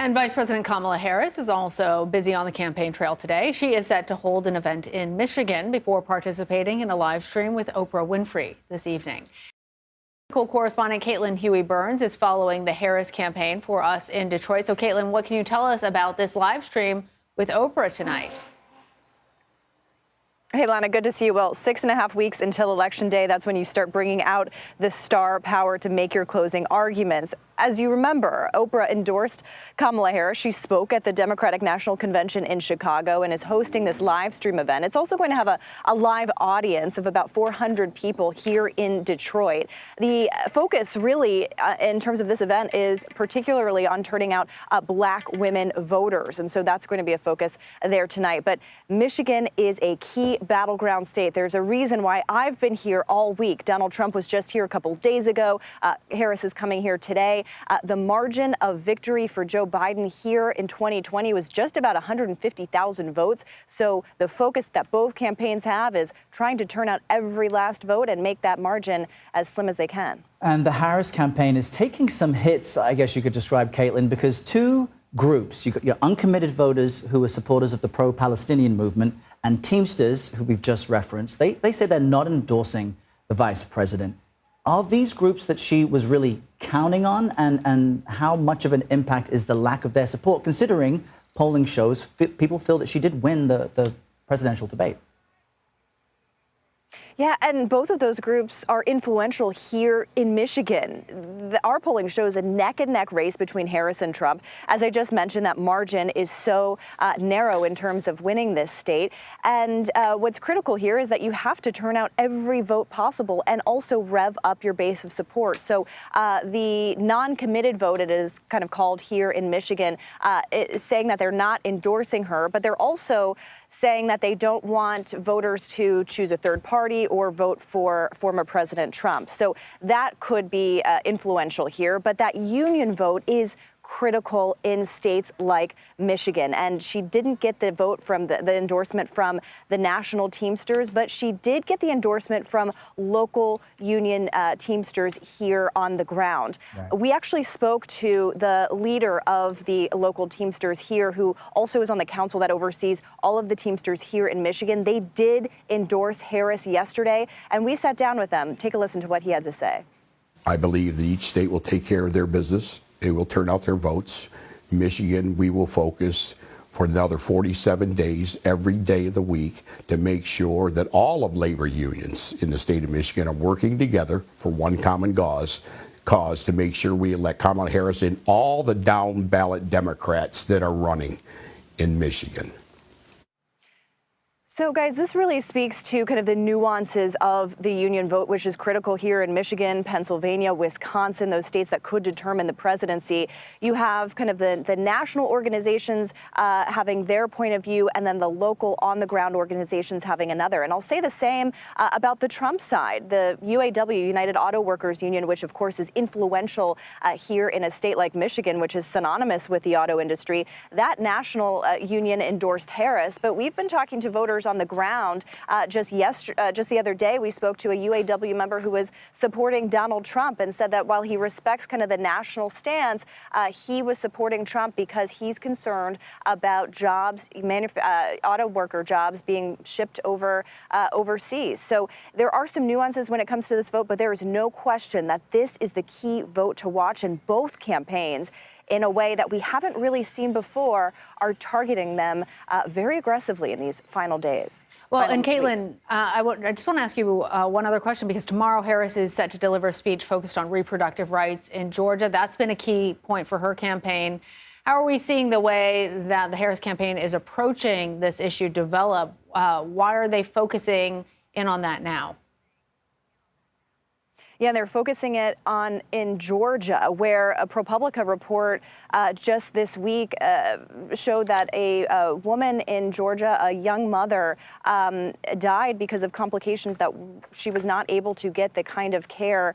And Vice President Kamala Harris is also busy on the campaign trail today. She is set to hold an event in Michigan before participating in a live stream with Oprah Winfrey this evening. Correspondent Caitlin Huey-Burns is following the Harris campaign for us in Detroit. So, Caitlin, what can you tell us about this live stream with Oprah tonight? Hey, Lana, good to see you. Well, 6.5 weeks until Election Day. That's when you start bringing out the star power to make your closing arguments. As you remember, Oprah endorsed Kamala Harris. She spoke at the Democratic National Convention in Chicago and is hosting this live stream event. It's also going to have a live audience of about 400 people here in Detroit. The focus really in terms of this event is particularly on turning out black women voters. And so that's going to be a focus there tonight. But Michigan is a key battleground state. There's a reason why I've been here all week. Donald Trump was just here a couple of days ago. Harris is coming here today. The margin of victory for Joe Biden here in 2020 was just about 150,000 votes. So the focus that both campaigns have is trying to turn out every last vote and make that margin as slim as they can. And the Harris campaign is taking some hits, I guess you could describe, Caitlin, because two groups, you've got your uncommitted voters who are supporters of the pro-Palestinian movement and Teamsters, who we've just referenced, they say they're not endorsing the vice president. Are these groups that she was really counting on, and how much of an impact is the lack of their support, considering polling shows people feel that she did win the presidential debate? Yeah, and both of those groups are influential here in Michigan. Our polling shows a neck-and-neck race between Harris and Trump. As I just mentioned, that margin is so narrow in terms of winning this state. And what's critical here is that you have to turn out every vote possible and also rev up your base of support. So the non-committed vote, it is kind of called here in Michigan, is saying that they're not endorsing her, but they're also saying that they don't want voters to choose a third party or vote for former President Trump. So that could be influential here. But that union vote is critical in states like Michigan. And she didn't get the vote from the endorsement from the national Teamsters, but she did get the endorsement from local union Teamsters here on the ground. Right. We actually spoke to the leader of the local Teamsters here, who also is on the council that oversees all of the Teamsters here in Michigan. They did endorse Harris yesterday, and we sat down with them. Take a listen to what he had to say. I believe that each state will take care of their business. They will turn out their votes. Michigan, we will focus for another 47 days, every day of the week, to make sure that all of labor unions in the state of Michigan are working together for one common cause to make sure we elect Kamala Harris and all the down ballot Democrats that are running in Michigan. So, guys, this really speaks to kind of the nuances of the union vote, which is critical here in Michigan, Pennsylvania, Wisconsin, those states that could determine the presidency. You have kind of the national organizations having their point of view, and then the local on-the-ground organizations having another. And I'll say the same about the Trump side. The UAW, United Auto Workers Union, which, of course, is influential here in a state like Michigan, which is synonymous with the auto industry. That national union endorsed Harris, but we've been talking to voters on the ground. Just the other day, we spoke to a UAW member who was supporting Donald Trump and said that while he respects kind of the national stance, he was supporting Trump because he's concerned about jobs, auto worker jobs being shipped overseas. So there are some nuances when it comes to this vote, but there is no question that this is the key vote to watch, in both campaigns, in a way that we haven't really seen before, are targeting them very aggressively in these final days. Well, and Caitlin, I just want to ask you one other question, because tomorrow Harris is set to deliver a speech focused on reproductive rights in Georgia. That's been a key point for her campaign. How are we seeing the way that the Harris campaign is approaching this issue develop? Why are they focusing in on that now? Yeah, they're focusing it on in Georgia, where a ProPublica report just this week showed that a woman in Georgia, a young mother, died because of complications that she was not able to get the kind of care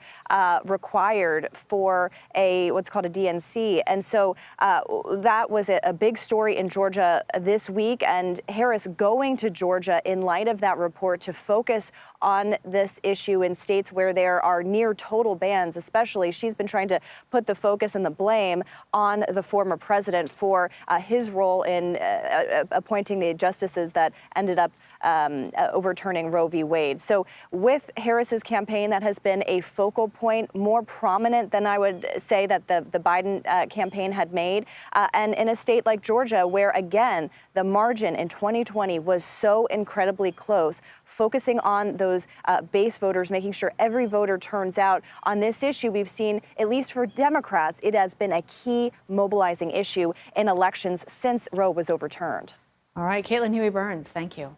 required for what's called a DNC. And so that was a big story in Georgia this week. And Harris going to Georgia in light of that report to focus on this issue in states where there are near total bans, especially. She's been trying to put the focus and the blame on the former president for his role in appointing the justices that ended up overturning Roe v. Wade. So with Harris's campaign, that has been a focal point, more prominent than I would say that the Biden campaign had made. And in a state like Georgia, where, again, the margin in 2020 was so incredibly close, focusing on those base voters, making sure every voter turns out on this issue, we've seen, at least for Democrats, it has been a key mobilizing issue in elections since Roe was overturned. All right, Caitlin Huey-Burns, thank you.